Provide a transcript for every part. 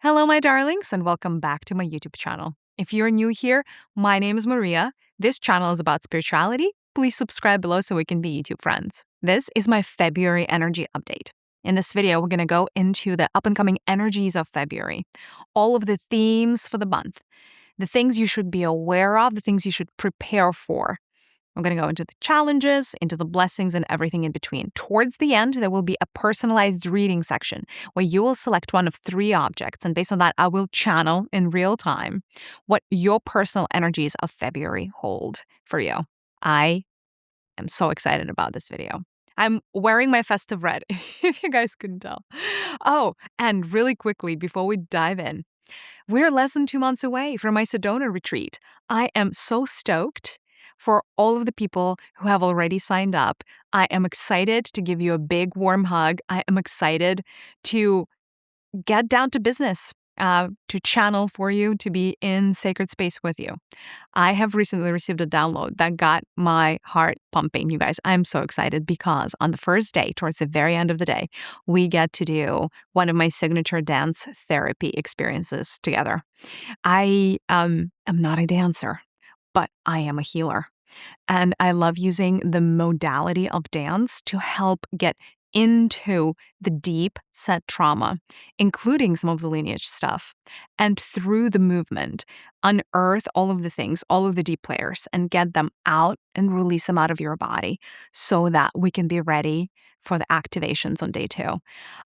Hello, my darlings, and welcome back to my YouTube channel. If you're new here, my name is Mariya. This channel is about spirituality. Please subscribe below so we can be YouTube friends. This is my February energy update. In this video, we're going to go into the up-and-coming energies of February, all of the themes for the month, the things you should be aware of, the things you should prepare for. I'm going to go into the challenges, into the blessings, and everything in between. Towards the end, there will be a personalized reading section where you will select one of 3 objects. And based on that, I will channel in real time what your personal energies of February hold for you. I am so excited about this video. I'm wearing my festive red, if you guys couldn't tell. Oh, and really quickly, before we dive in, we're less than 2 months away from my Sedona retreat. I am so stoked for all of the people who have already signed up. I am excited to give you a big warm hug. I am excited to get down to business, to channel for you, to be in sacred space with you. I have recently received a download that got my heart pumping, you guys. I'm so excited because on the first day, towards the very end of the day, we get to do one of my signature dance therapy experiences together. I am not a dancer, but I am a healer. And I love using the modality of dance to help get into the deep set trauma, including some of the lineage stuff. And through the movement, unearth all of the things, all of the deep layers, and get them out and release them out of your body so that we can be ready for the activations on day 2.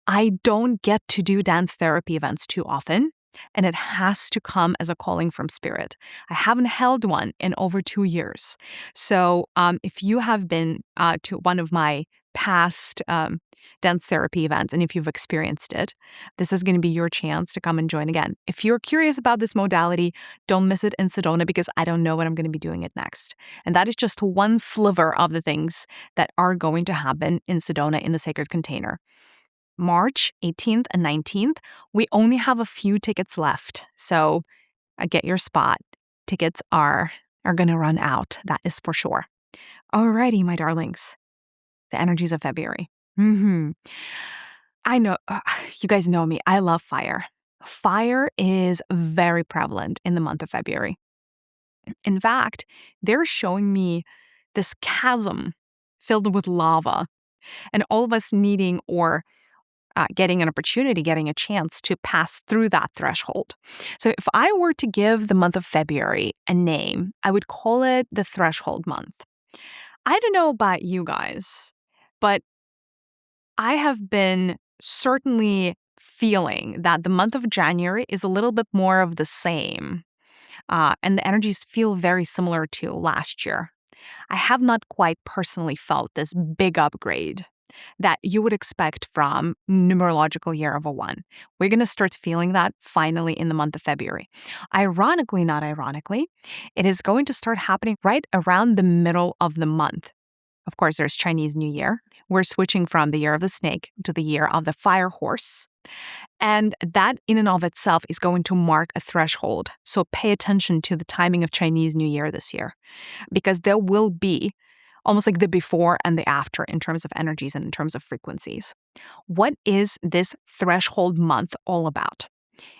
I don't get to do dance therapy events too often, and it has to come as a calling from spirit. I haven't held one in over 2 years. So if you have been to one of my past dance therapy events, and if you've experienced it, this is going to be your chance to come and join again. If you're curious about this modality, don't miss it in Sedona because I don't know when I'm going to be doing it next. And that is just one sliver of the things that are going to happen in Sedona in the Sacred Container. March 18th and 19th, we only have a few tickets left. So get your spot. Tickets are going to run out. That is for sure. Alrighty, my darlings. The energies of February. I know, you guys know me. I love fire. Fire is very prevalent in the month of February. In fact, they're showing me this chasm filled with lava and all of us needing or getting an opportunity, getting a chance to pass through that threshold. So if I were to give the month of February a name, I would call it the threshold month. I don't know about you guys, but I have been certainly feeling that the month of January is a little bit more of the same. And the energies feel very similar to last year. I have not quite personally felt this big upgrade that you would expect from numerological year of a 1. We're going to start feeling that finally in the month of February. Ironically, not ironically, it is going to start happening right around the middle of the month. Of course, there's Chinese New Year. We're switching from the year of the snake to the year of the fire horse. And that in and of itself is going to mark a threshold. So pay attention to the timing of Chinese New Year this year, because there will be almost like the before and the after in terms of energies and in terms of frequencies. What is this threshold month all about?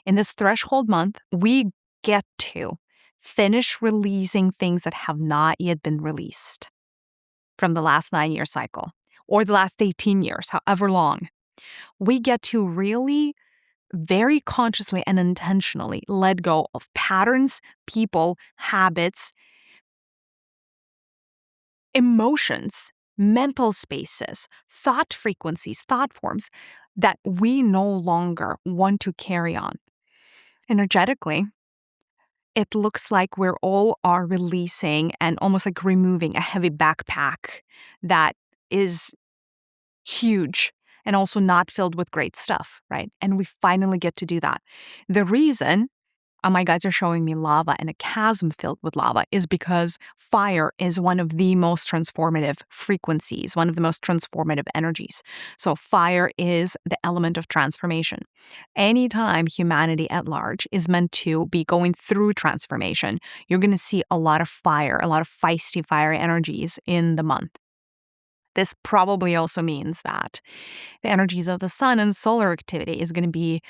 In this threshold month, we get to finish releasing things that have not yet been released from the last 9-year cycle or the last 18 years, however long. We get to really very consciously and intentionally let go of patterns, people, habits, emotions, mental spaces, thought frequencies, thought forms that we no longer want to carry on. Energetically, it looks like we're all are releasing and almost like removing a heavy backpack that is huge and also not filled with great stuff, right? And we finally get to do that. The reason my guides are showing me lava and a chasm filled with lava is because fire is one of the most transformative frequencies, one of the most transformative energies. So fire is the element of transformation. Anytime humanity at large is meant to be going through transformation, you're going to see a lot of fire, a lot of feisty fire energies in the month. This probably also means that the energies of the sun and solar activity is going to be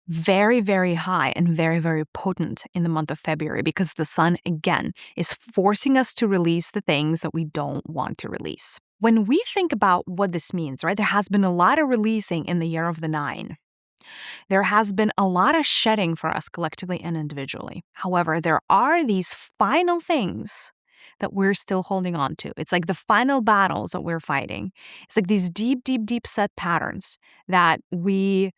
very, very high and very, very potent in the month of February because the sun, again, is forcing us to release the things that we don't want to release. When we think about what this means, right, there has been a lot of releasing in the year of the 9. There has been a lot of shedding for us collectively and individually. However, there are these final things that we're still holding on to. It's like the final battles that we're fighting. It's like these deep, deep, deep set patterns that we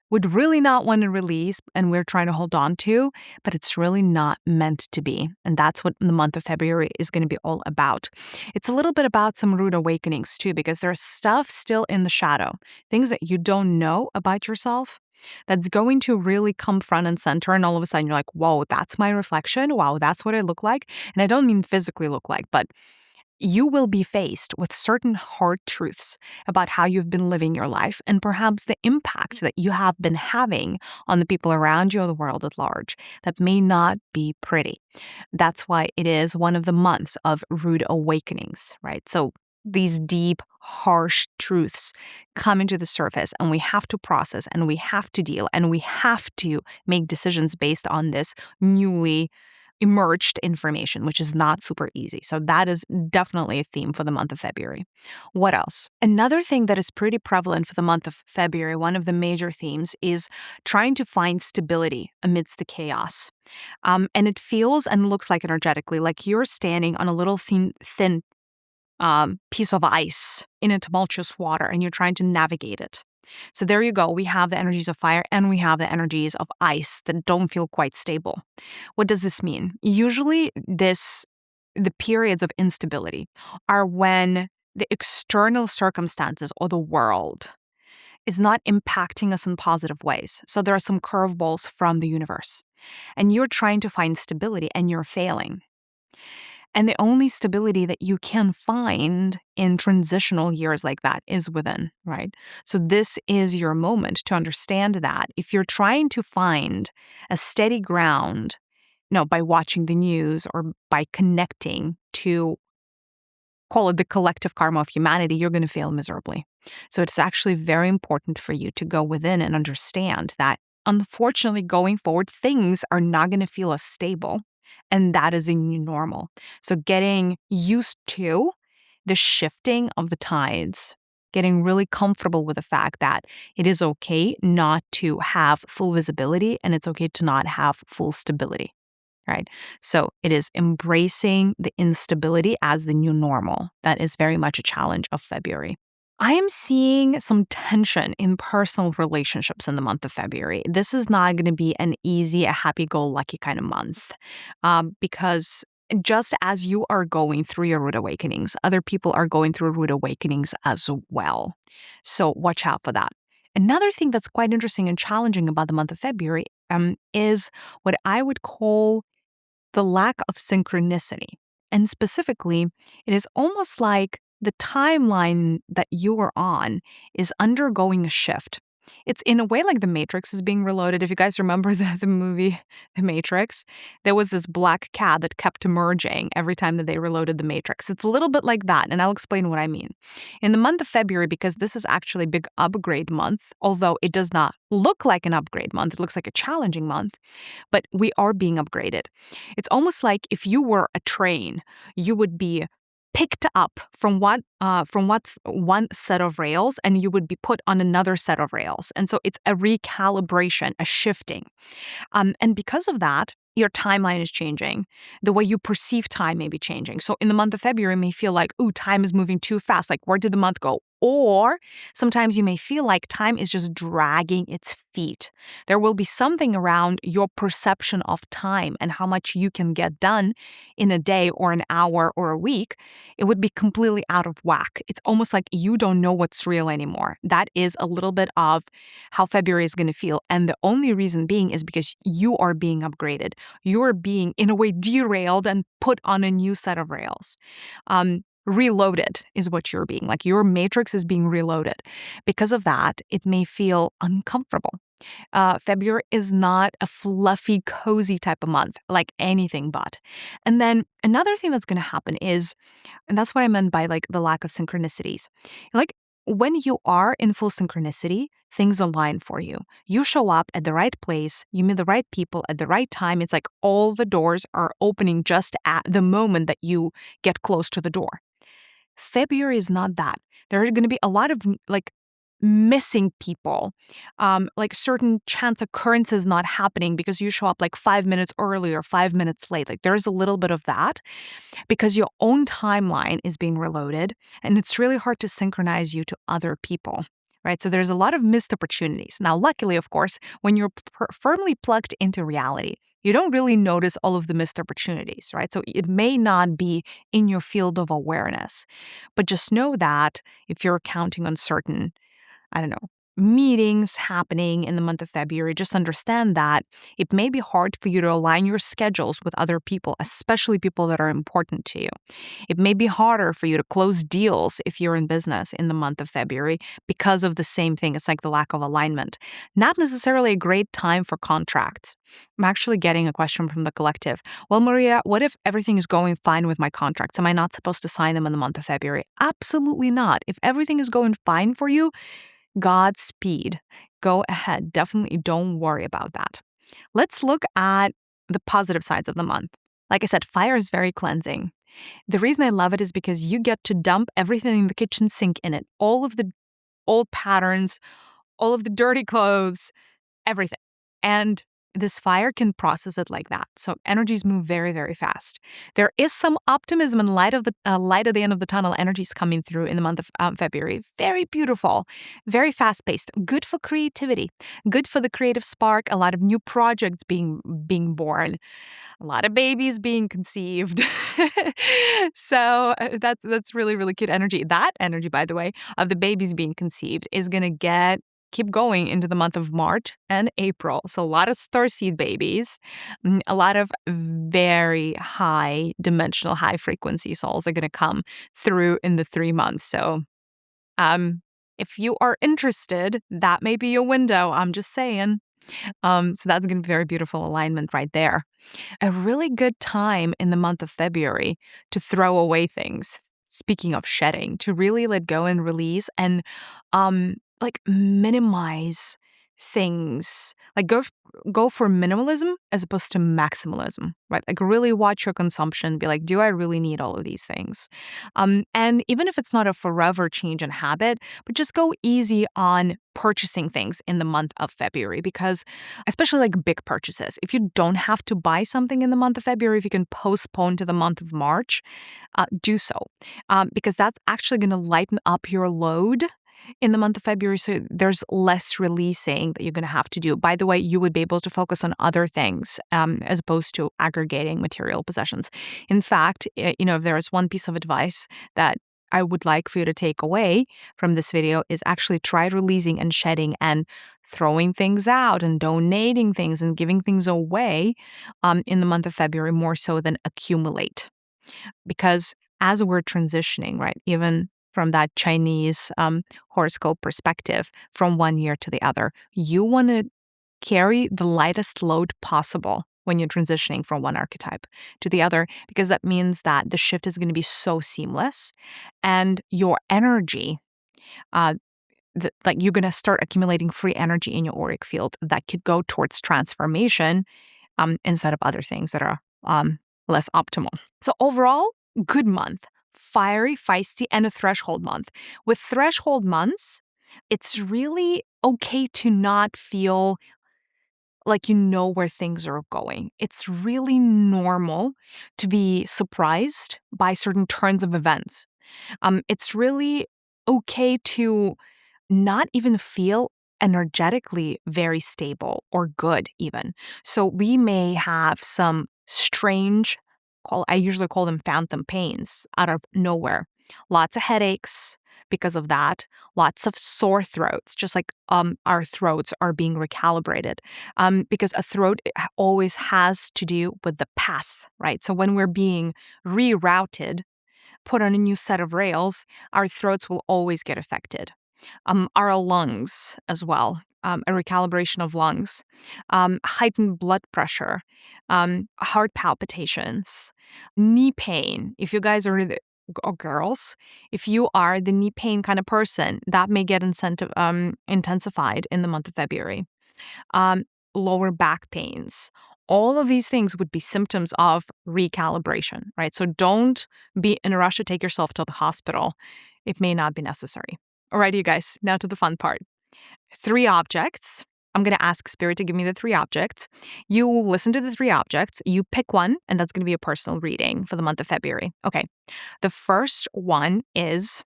would really not want to release and we're trying to hold on to, but it's really not meant to be. And that's what the month of February is going to be all about. It's a little bit about some rude awakenings too, because there's stuff still in the shadow, things that you don't know about yourself that's going to really come front and center. And all of a sudden you're like, whoa, that's my reflection. Wow, that's what I look like. And I don't mean physically look like, but you will be faced with certain hard truths about how you've been living your life and perhaps the impact that you have been having on the people around you or the world at large that may not be pretty. That's why it is one of the months of rude awakenings, right? So these deep, harsh truths come into the surface and we have to process and we have to deal and we have to make decisions based on this newly emerged information, which is not super easy. So that is definitely a theme for the month of February. What else? Another thing that is pretty prevalent for the month of February, one of the major themes, is trying to find stability amidst the chaos. And it feels and looks like energetically like you're standing on a little thin piece of ice in a tumultuous water and you're trying to navigate it. So there you go. We have the energies of fire and we have the energies of ice that don't feel quite stable. What does this mean? Usually the periods of instability are when the external circumstances or the world is not impacting us in positive ways. So there are some curveballs from the universe and you're trying to find stability and you're failing. And the only stability that you can find in transitional years like that is within, right? So this is your moment to understand that if you're trying to find a steady ground, by watching the news or by connecting to, call it the collective karma of humanity, you're going to fail miserably. So it's actually very important for you to go within and understand that, unfortunately, going forward, things are not going to feel as stable. And that is a new normal. So getting used to the shifting of the tides, getting really comfortable with the fact that it is okay not to have full visibility and it's okay to not have full stability, right? So it is embracing the instability as the new normal. That is very much a challenge of February. I am seeing some tension in personal relationships in the month of February. This is not going to be an easy, a happy-go-lucky kind of month because just as you are going through your rude awakenings, other people are going through rude awakenings as well. So watch out for that. Another thing that's quite interesting and challenging about the month of February is what I would call the lack of synchronicity. And specifically, it is almost like the timeline that you are on is undergoing a shift. It's in a way like The Matrix is being reloaded. If you guys remember the movie The Matrix, there was this black cat that kept emerging every time that they reloaded The Matrix. It's a little bit like that, and I'll explain what I mean. In the month of February, because this is actually a big upgrade month, although it does not look like an upgrade month, it looks like a challenging month, but we are being upgraded. It's almost like if you were a train, you would be picked up from what's one set of rails and you would be put on another set of rails. And so it's a recalibration, a shifting. And because of that, your timeline is changing. The way you perceive time may be changing. So in the month of February, you may feel like, ooh, time is moving too fast. Like, where did the month go? Or sometimes you may feel like time is just dragging its feet. There will be something around your perception of time and how much you can get done in a day or an hour or a week. It would be completely out of whack. It's almost like you don't know what's real anymore. That is a little bit of how February is going to feel. And the only reason being is because you are being upgraded. You're being, in a way, derailed and put on a new set of rails. Reloaded is what you're being. Like your matrix is being reloaded. Because of that, it may feel uncomfortable. February is not a fluffy, cozy type of month, like anything but. And then another thing that's going to happen is, and that's what I meant by like the lack of synchronicities. Like when you are in full synchronicity, things align for you. You show up at the right place, you meet the right people at the right time. It's like all the doors are opening just at the moment that you get close to the door. February is not that. There are going to be a lot of like missing people, like certain chance occurrences not happening because you show up like 5 minutes early or 5 minutes late. Like there's a little bit of that because your own timeline is being reloaded and it's really hard to synchronize you to other people. Right. So there's a lot of missed opportunities. Now, luckily, of course, when you're firmly plugged into reality, you don't really notice all of the missed opportunities, right? So it may not be in your field of awareness, but just know that if you're counting on certain, I don't know, meetings happening in the month of February, just understand that it may be hard for you to align your schedules with other people, especially people that are important to you. It may be harder for you to close deals if you're in business in the month of February because of the same thing. It's like the lack of alignment. Not necessarily a great time for contracts. I'm actually getting a question from the collective. Well, Mariya, what if everything is going fine with my contracts? Am I not supposed to sign them in the month of February? Absolutely not. If everything is going fine for you, Godspeed. Go ahead. Definitely don't worry about that. Let's look at the positive sides of the month. Like I said, fire is very cleansing. The reason I love it is because you get to dump everything in the kitchen sink in it. All of the old patterns, all of the dirty clothes, everything. And this fire can process it like that. So energies move very, very fast. There is some optimism and light at the end of the tunnel energies coming through in the month of February. Very beautiful, very fast-paced, good for creativity, good for the creative spark, a lot of new projects being born, a lot of babies being conceived. So that's really, really cute energy. That energy, by the way, of the babies being conceived is going to keep going into the month of March and April. So a lot of starseed babies, a lot of very high dimensional, high frequency souls are going to come through in the 3 months. So if you are interested, that may be your window. I'm just saying. So that's going to be very beautiful alignment right there. A really good time in the month of February to throw away things. Speaking of shedding, to really let go and release and like minimize things. Like go for minimalism as opposed to maximalism, right? Like really watch your consumption, be like, do I really need all of these things? And even if it's not a forever change in habit, but just go easy on purchasing things in the month of February, because especially like big purchases, if you don't have to buy something in the month of February, if you can postpone to the month of March, do so, because that's actually going to lighten up your load in the month of February. So there's less releasing that you're going to have to do. By the way, you would be able to focus on other things as opposed to aggregating material possessions. In fact, if there is one piece of advice that I would like for you to take away from this video is actually try releasing and shedding and throwing things out and donating things and giving things away in the month of February more so than accumulate. Because as we're transitioning, right, even from that Chinese horoscope perspective, from one year to the other, you want to carry the lightest load possible when you're transitioning from one archetype to the other, because that means that the shift is going to be so seamless and your energy, like you're going to start accumulating free energy in your auric field that could go towards transformation instead of other things that are less optimal. So overall, good month. Fiery, feisty, and a threshold month. With threshold months, it's really okay to not feel like you know where things are going. It's really normal to be surprised by certain turns of events. It's really okay to not even feel energetically very stable or good even. So we may have some strange, I usually call them phantom pains out of nowhere. Lots of headaches because of that. Lots of sore throats, just like our throats are being recalibrated. Because a throat always has to do with the path, right? So when we're being rerouted, put on a new set of rails, our throats will always get affected. Our lungs as well, a recalibration of lungs, heightened blood pressure, heart palpitations, knee pain. If you guys are or girls, if you are the knee pain kind of person, that may get intensified in the month of February. Um, Lower back pains. All of these things would be symptoms of recalibration, right? So don't be in a rush to take yourself to the hospital. It may not be necessary. All right, you guys, now to the fun part. 3 objects. I'm going to ask Spirit to give me the 3 objects. You listen to the 3 objects. You pick one, and that's going to be a personal reading for the month of February. Okay. The first one is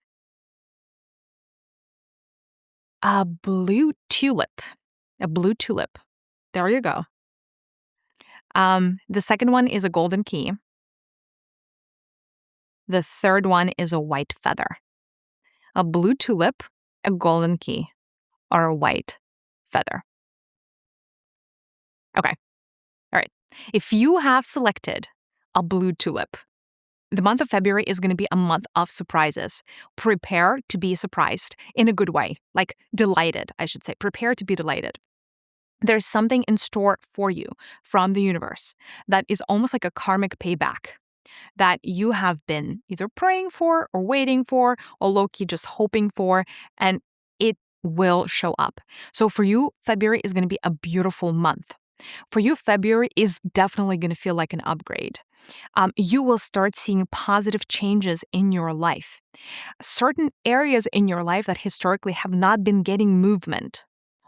a blue tulip. A blue tulip. There you go. The second one is a golden key. The third one is a white feather. A blue tulip, a golden key, or a white feather. Okay. All right. If you have selected a blue tulip, the month of February is going to be a month of surprises. Prepare to be surprised in a good way, like delighted, I should say. Prepare to be delighted. There's something in store for you from the universe that is almost like a karmic payback that you have been either praying for or waiting for or low-key just hoping for, and it will show up. So for you, February is going to be a beautiful month. For you, February is definitely going to feel like an upgrade. You will start seeing positive changes in your life. Certain areas in your life that historically have not been getting movement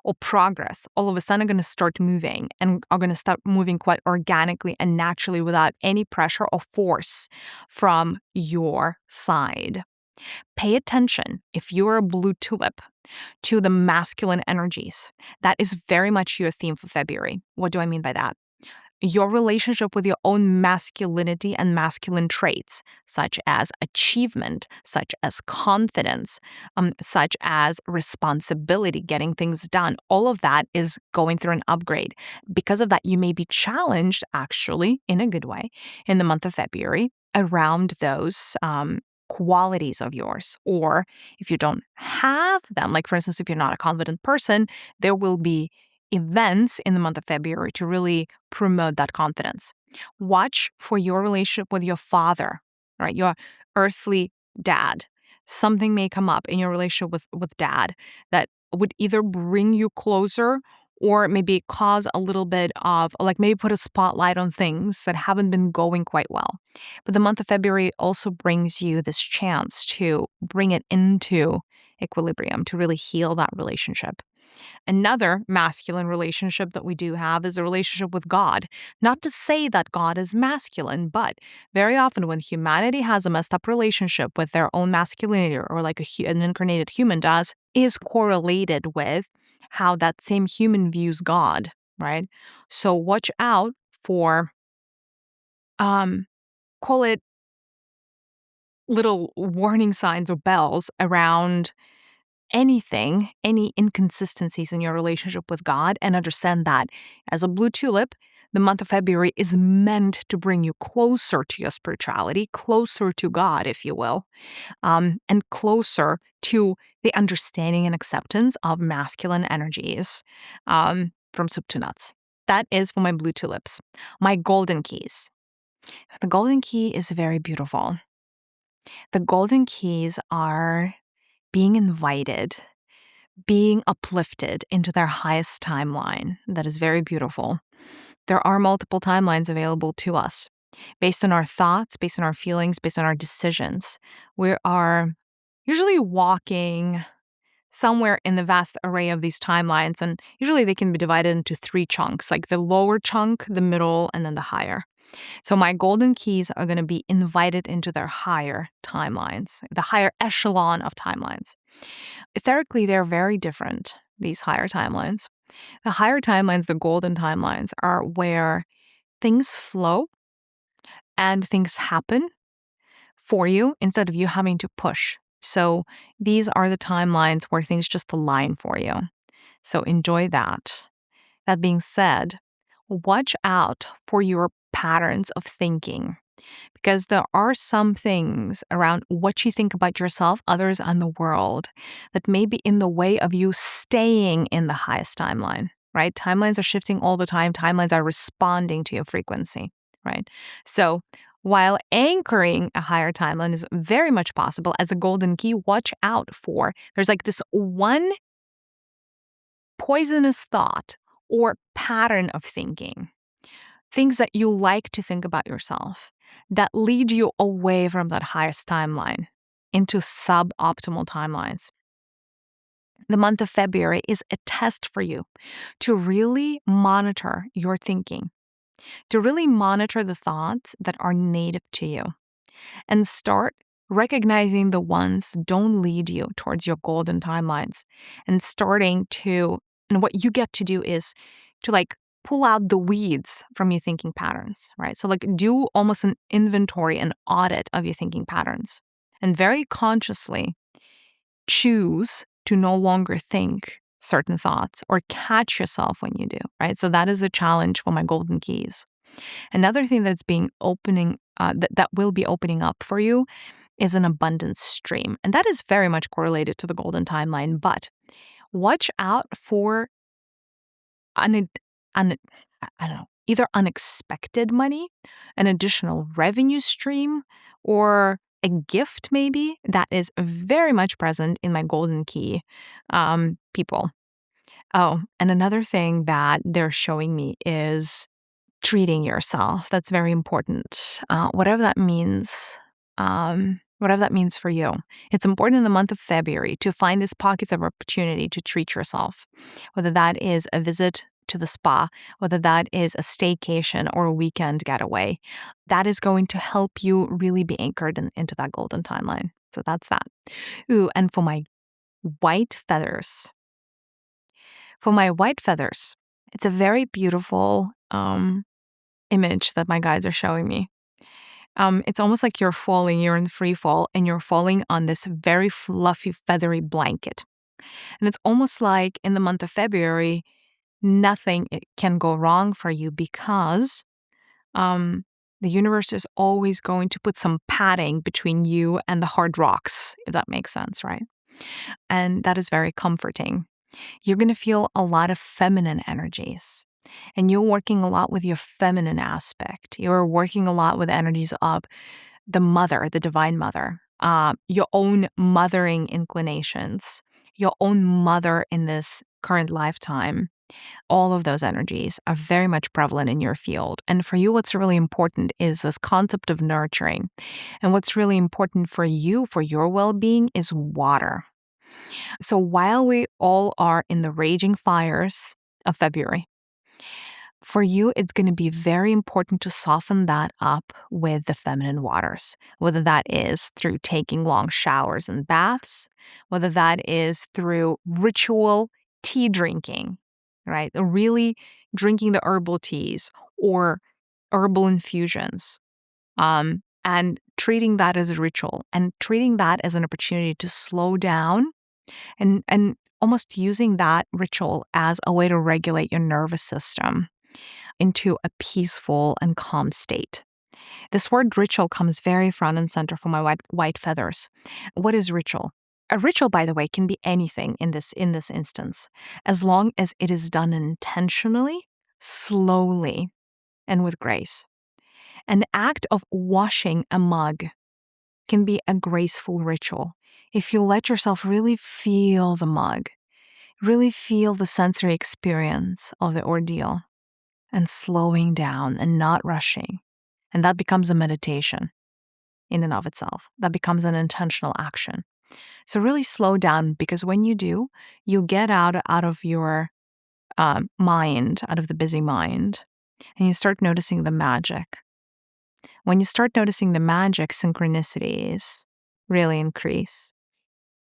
or progress, all of a sudden are going to start moving and are going to start moving quite organically and naturally without any pressure or force from your side. Pay attention, if you're a blue tulip, to the masculine energies. That is very much your theme for February. What do I mean by that? Your relationship with your own masculinity and masculine traits, such as achievement, such as confidence, such as responsibility, getting things done, all of that is going through an upgrade. Because of that, you may be challenged, actually, in a good way, in the month of February around those qualities of yours. Or if you don't have them, like for instance, if you're not a confident person, there will be events in the month of February to really promote that confidence. Watch for your relationship with your father, right? Your earthly dad. Something may come up in your relationship with dad that would either bring you closer or maybe cause a little bit of, like maybe put a spotlight on things that haven't been going quite well. But the month of February also brings you this chance to bring it into equilibrium, to really heal that relationship. Another masculine relationship that we do have is a relationship with God. Not to say that God is masculine, but very often when humanity has a messed up relationship with their own masculinity, or like an incarnated human does, is correlated with how that same human views God, right? So watch out for, call it little warning signs or bells around anything, any inconsistencies in your relationship with God, and understand that as a blue tulip, the month of February is meant to bring you closer to your spirituality, closer to God, if you will, and closer to the understanding and acceptance of masculine energies from soup to nuts. That is for my blue tulips. My golden keys. The golden key is very beautiful. The golden keys are being invited, being uplifted into their highest timeline. That is very beautiful. There are multiple timelines available to us based on our thoughts, based on our feelings, based on our decisions. We are usually walking somewhere in the vast array of these timelines, and usually they can be divided into 3 chunks, like the lower chunk, the middle, and then the higher. So my golden keys are going to be invited into their higher timelines, the higher echelon of timelines. Etherically, they're very different, these higher timelines. The higher timelines, the golden timelines, are where things flow and things happen for you instead of you having to push. So these are the timelines where things just align for you. So enjoy that. That being said, watch out for your patterns of thinking, because there are some things around what you think about yourself, others, and the world that may be in the way of you staying in the highest timeline, right? Timelines are shifting all the time. Timelines are responding to your frequency, right? So While anchoring a higher timeline is very much possible as a golden key, watch out for there's like this one poisonous thought or pattern of thinking, things that you like to think about yourself that lead you away from that highest timeline into suboptimal timelines. The month of February is a test for you to really monitor your thinking, to really monitor the thoughts that are native to you, and start recognizing the ones don't lead you towards your golden timelines, and what you get to do is to like pull out the weeds from your thinking patterns, right? So like do almost an inventory, an audit of your thinking patterns, and very consciously choose to no longer think certain thoughts or catch yourself when you do, right? So that is a challenge for my golden keys. Another thing that will be opening up for you is an abundance stream. And that is very much correlated to the golden timeline, but watch out for either unexpected money, an additional revenue stream, or a gift maybe that is very much present in my golden key people. Oh, and another thing that they're showing me is treating yourself. That's very important. Whatever that means. Whatever that means for you. It's important in the month of February to find these pockets of opportunity to treat yourself, whether that is a visit to the spa, whether that is a staycation or a weekend getaway. That is going to help you really be anchored into that golden timeline. So that's that. Ooh, and for my white feathers. It's a very beautiful image that my guides are showing me. It's almost like you're in free fall, and you're falling on this very fluffy, feathery blanket. And it's almost like in the month of February, nothing can go wrong for you because the universe is always going to put some padding between you and the hard rocks, if that makes sense, right? And that is very comforting. You're going to feel a lot of feminine energies. And you're working a lot with your feminine aspect. You're working a lot with energies of the mother, the divine mother, your own mothering inclinations, your own mother in this current lifetime. All of those energies are very much prevalent in your field. And for you, what's really important is this concept of nurturing. And what's really important for you, for your well-being, is water. So while we all are in the raging fires of February, for you, it's going to be very important to soften that up with the feminine waters, whether that is through taking long showers and baths, whether that is through ritual tea drinking, right? Really drinking the herbal teas or herbal infusions, and treating that as a ritual and treating that as an opportunity to slow down and almost using that ritual as a way to regulate your nervous system into a peaceful and calm state. This word ritual comes very front and center for my white feathers. What is ritual? A ritual, by the way, can be anything in this instance, as long as it is done intentionally, slowly, and with grace. An act of washing a mug can be a graceful ritual if you let yourself really feel the mug, really feel the sensory experience of the ordeal, and slowing down and not rushing. And that becomes a meditation in and of itself. That becomes an intentional action. So really slow down, because when you do, you get out of your mind, out of the busy mind, and you start noticing the magic. When you start noticing the magic, synchronicities really increase.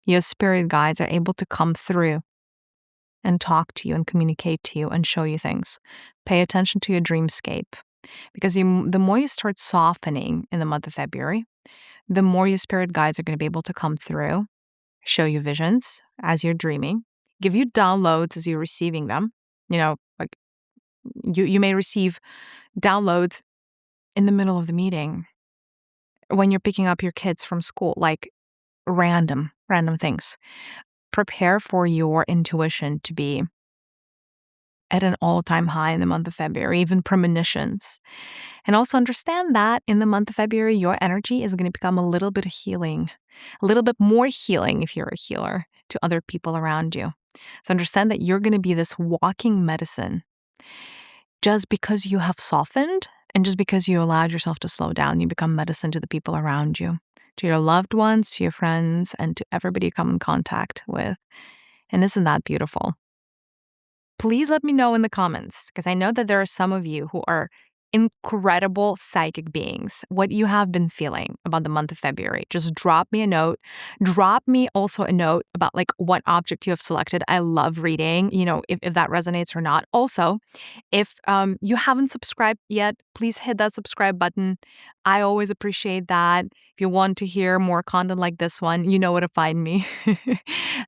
Your spirit guides are able to come through and talk to you and communicate to you and show you things. Pay attention to your dreamscape, because the more you start softening in the month of February, the more your spirit guides are going to be able to come through, show you visions as you're dreaming, give you downloads as you're receiving them. Like you may receive downloads in the middle of the meeting when you're picking up your kids from school, like random things. Prepare for your intuition to be at an all-time high in the month of February, even premonitions. And also understand that in the month of February, your energy is going to become a little bit of healing, a little bit more healing if you're a healer to other people around you. So understand that you're going to be this walking medicine just because you have softened and just because you allowed yourself to slow down. You become medicine to the people around you, to your loved ones, to your friends, and to everybody you come in contact with. And isn't that beautiful? Please let me know in the comments, because I know that there are some of you who are incredible psychic beings, what you have been feeling about the month of February. Just drop me a note. Drop me also a note about like what object you have selected. I love reading, if that resonates or not. Also, if you haven't subscribed yet, please hit that subscribe button. I always appreciate that. If you want to hear more content like this one, you know where to find me.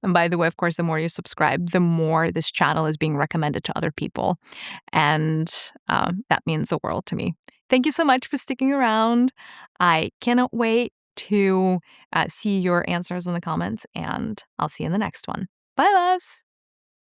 And by the way, of course, the more you subscribe, the more this channel is being recommended to other people. And that means the world to me. Thank you so much for sticking around. I cannot wait to see your answers in the comments, and I'll see you in the next one. Bye, loves.